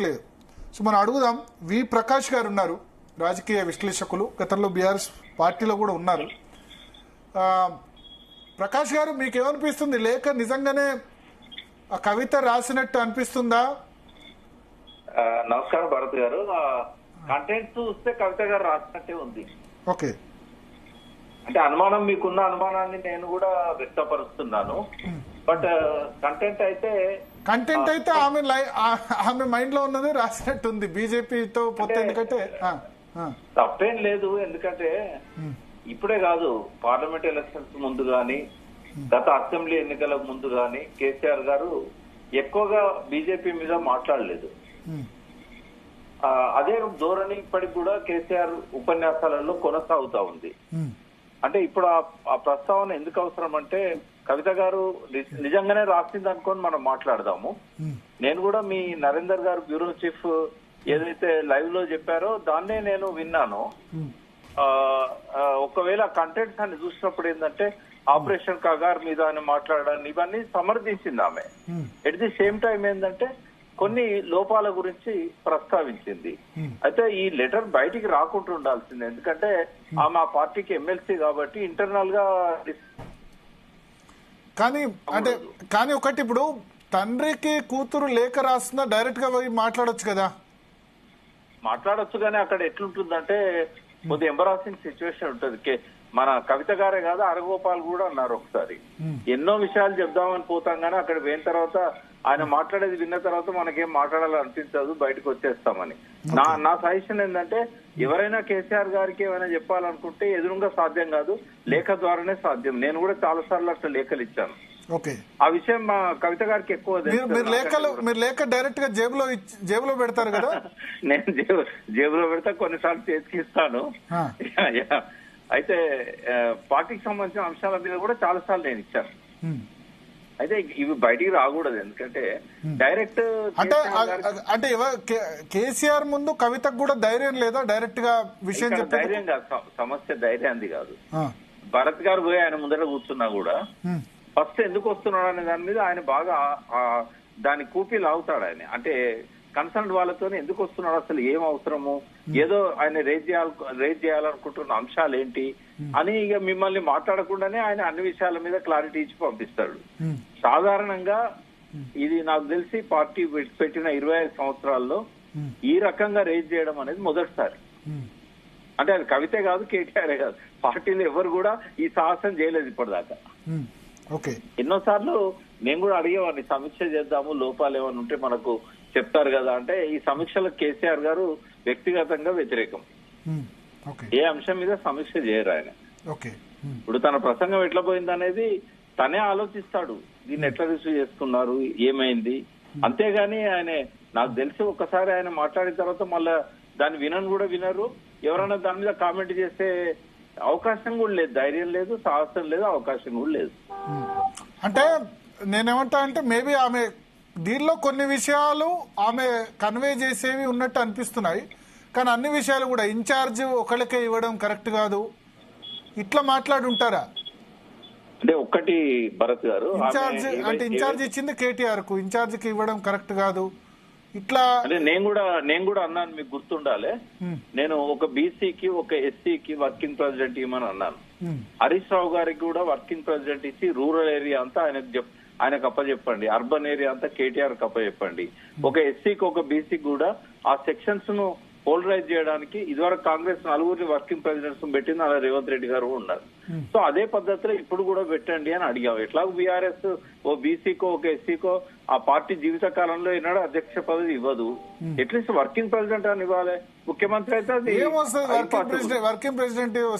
లేదు. సో మనం అడుగుదాం. వి ప్రకాష్ గారు ఉన్నారు, రాజకీయ విశ్లేషకులు, గతంలో బీఆర్ఎస్ పార్టీలో కూడా ఉన్నారు. ప్రకాష్ గారు, మీకు ఏమనిపిస్తుంది? లేఖ నిజంగానే ఆ కవిత రాసినట్టు అనిపిస్తుందా? నమస్కారం భరత్ గారు. కంటెంట్ చూస్తే కవిత గారు రాసినట్టే ఉంది. ఓకే, అంటే అనుమానం, మీకున్న అనుమానాన్ని నేను కూడా వ్యక్తపరుస్తున్నాను. బట్ కంటెంట్ అయితే ఆమె మైండ్ లో ఉన్నది రాసినట్టుంది. బీజేపీతో పొత్తు ఎందుకంటే తప్పేం లేదు. ఎందుకంటే ఇప్పుడే కాదు, పార్లమెంట్ ఎలక్షన్స్ ముందు గాని, గత అసెంబ్లీ ఎన్నికల ముందు గాని కేసీఆర్ గారు ఎక్కువగా బీజేపీ మీద మాట్లాడలేదు. అదే ధోరణి ఇప్పటికి కూడా కేసీఆర్ ఉపన్యాసాలలో కొనసాగుతా ఉంది. అంటే ఇప్పుడు ఆ ప్రస్తావన ఎందుకు అవసరం అంటే, కవిత గారు నిజంగానే రాసింది అనుకొని మనం మాట్లాడదాము. నేను కూడా మీ నరేందర్ గారు బ్యూరో చీఫ్ ఏదైతే లైవ్ లో చెప్పారో దాన్నే నేను విన్నాను. ఒకవేళ కంటెంట్స్ అని చూసినప్పుడు ఏంటంటే, ఆపరేషన్ కగార్ మీద అని మాట్లాడడాన్ని ఇవన్నీ సమర్థించింది ఆమె. ఎట్ ది సేమ్ టైం ఏంటంటే కొన్ని లోపాల గురించి ప్రస్తావించింది. అయితే ఈ లెటర్ బయటికి రాకుండా ఉండాల్సింది. ఎందుకంటే ఆమె ఆ పార్టీకి ఎమ్మెల్సీ కాబట్టి ఇంటర్నల్ గా. కానీ ఒకటి, ఇప్పుడు తండ్రికి కూతురు లేఖ రాస్తున్నా డైరెక్ట్ గా పోయి మాట్లాడొచ్చు కదా? మాట్లాడొచ్చు, కానీ అక్కడ ఎట్లుంటుందంటే కొద్దిగా ఎంబరాసింగ్ సిచ్యువేషన్ ఉంటుంది. మన కవిత గారే కాదు, అరగోపాల్ కూడా అన్నారు ఒకసారి, ఎన్నో విషయాలు చెప్దామని పోతాం కానీ అక్కడ పోయిన తర్వాత ఆయన మాట్లాడేది విన్న తర్వాత మనకేం మాట్లాడాలనిపించదు, బయటకు వచ్చేస్తామని. నా సజెషన్ ఏంటంటే, ఎవరైనా కేసీఆర్ గారికి ఏమైనా చెప్పాలనుకుంటే ఎదురుగా సాధ్యం కాదు, లేఖ ద్వారానే సాధ్యం. నేను కూడా చాలా సార్లు అట్లా లేఖలు ఇచ్చాను. ఆ విషయం మా కవిత గారికి ఎక్కువ. మీరు లేఖ డైరెక్ట్ గా జేబులో పెడతారు కదా? నేను జేబులో పెడతా, కొన్నిసార్లు చేతికి ఇస్తాను. అయితే పార్టీకి సంబంధించిన అంశాల మీద కూడా చాలా సార్లు నేను ఇచ్చాను. అయితే ఇవి బయటికి రాకూడదు, ఎందుకంటే డైరెక్ట్ అంటే కేసీఆర్ ముందు కవితకు కూడా ధైర్యం లేదా డైరెక్ట్ గా విషయం చెప్పే? ధైర్యం కాదు సమస్య, ధైర్యంది కాదు. భరత్ గారు పోయి ఆయన ముందర కూర్చున్నా కూడా ఫస్ట్ ఎందుకు వస్తున్నాడు అనే దాని మీద ఆయన బాగా దాని కూపీ లాగుతాడు. అంటే కన్సర్న్ వాళ్ళతో ఎందుకు వస్తున్నాడు, అసలు ఏం అవసరము, ఏదో ఆయన రేజ్ చేయాలనుకుంటున్న అంశాలు ఏంటి అని ఇక మిమ్మల్ని మాట్లాడకుండానే ఆయన అన్ని విషయాల మీద క్లారిటీ ఇచ్చి పంపిస్తాడు. సాధారణంగా ఇది నాకు తెలిసి పార్టీ పెట్టిన 25 సంవత్సరాల్లో ఈ రకంగా రేజ్ చేయడం అనేది మొదటిసారి. అంటే అది కవితే కాదు, కేటీఆర్ కాదు, పార్టీలో ఎవరు కూడా ఈ సాహసం చేయలేదు ఇప్పటిదాకా. ఎన్నోసార్లు నేను కూడా అడిగేవాడిని, సమీక్ష చేద్దాము, లోపాలు ఏమైనా ఉంటే మనకు చెప్తారు కదా అంటే, ఈ సమీక్షలకు కేసీఆర్ గారు వ్యక్తిగతంగా వ్యతిరేకం. ఏ అంశం మీద సమీక్ష చేయరు ఆయన. ఇప్పుడు తన ప్రసంగం ఎట్లా పోయింది అనేది తనే ఆలోచిస్తాడు, దీన్ని ఎట్లా రిసీవ్ చేసుకున్నారు, ఏమైంది. అంతేగాని ఆయన, నాకు తెలిసి ఒక్కసారి ఆయన మాట్లాడిన తర్వాత మళ్ళా దాన్ని వినరు. ఎవరైనా దాని మీద కామెంట్ చేసే అవకాశం కూడా లేదు, ధైర్యం లేదు, సాహసం లేదు, అవకాశం కూడా లేదు. అంటే నేనేమంటా అంటే, మేబీ ఆమె దీనిలో కొన్ని విషయాలు ఆమె కన్వే చేసేవి ఉన్నట్టు అనిపిస్తున్నాయి, కానీ అన్ని విషయాలు కూడా ఇన్ఛార్జ్ ఒకళ్ళకే ఇవ్వడం కరెక్ట్ కాదు, ఇట్లా మాట్లాడుంటారా? అంటే ఒక్కటి భరత్ గారు, ఇన్ఛార్జ్ ఇచ్చింది కేటీఆర్ కు, ఇన్ఛార్జ్ కి ఇవ్వడం కరెక్ట్ కాదు ఇట్లా. అంటే నేను కూడా అన్నాను, మీకు గుర్తుండాలి, నేను ఒక బీసీకి ఒక ఎస్సీకి వర్కింగ్ ప్రెసిడెంట్ ఇవ్వమని అన్నాను. హరీష్ రావు గారికి కూడా వర్కింగ్ ప్రెసిడెంట్ ఇచ్చి రూరల్ ఏరియా అంతా ఆయనకు అప్పచెప్పండి, అర్బన్ ఏరియా అంతా కేటీఆర్ కి అప్పచెప్పండి. ఒక ఎస్సీకి ఒక బీసీకి కూడా ఆ సెక్షన్స్ ను పోలరైజ్ చేయడానికి ఇదివరకు కాంగ్రెస్ 4 వర్కింగ్ ప్రెసిడెంట్స్ పెట్టింది, అలా రేవంత్ రెడ్డి గారు ఉన్నారు. సో అదే పద్ధతిలో ఇప్పుడు కూడా పెట్టండి అని అడిగాము. ఎట్లాగో బీఆర్ఎస్ ఓ బీసీకో ఒక ఎస్సీకో ఆ పార్టీ జీవిత కాలంలో ఈనాడు అధ్యక్ష పదవి ఇవ్వదు, అట్లీస్ట్ వర్కింగ్ ప్రెసిడెంట్ అని ఇవ్వాలి. ముఖ్యమంత్రి అయితే అది వర్కింగ్ ప్రెసిడెంట్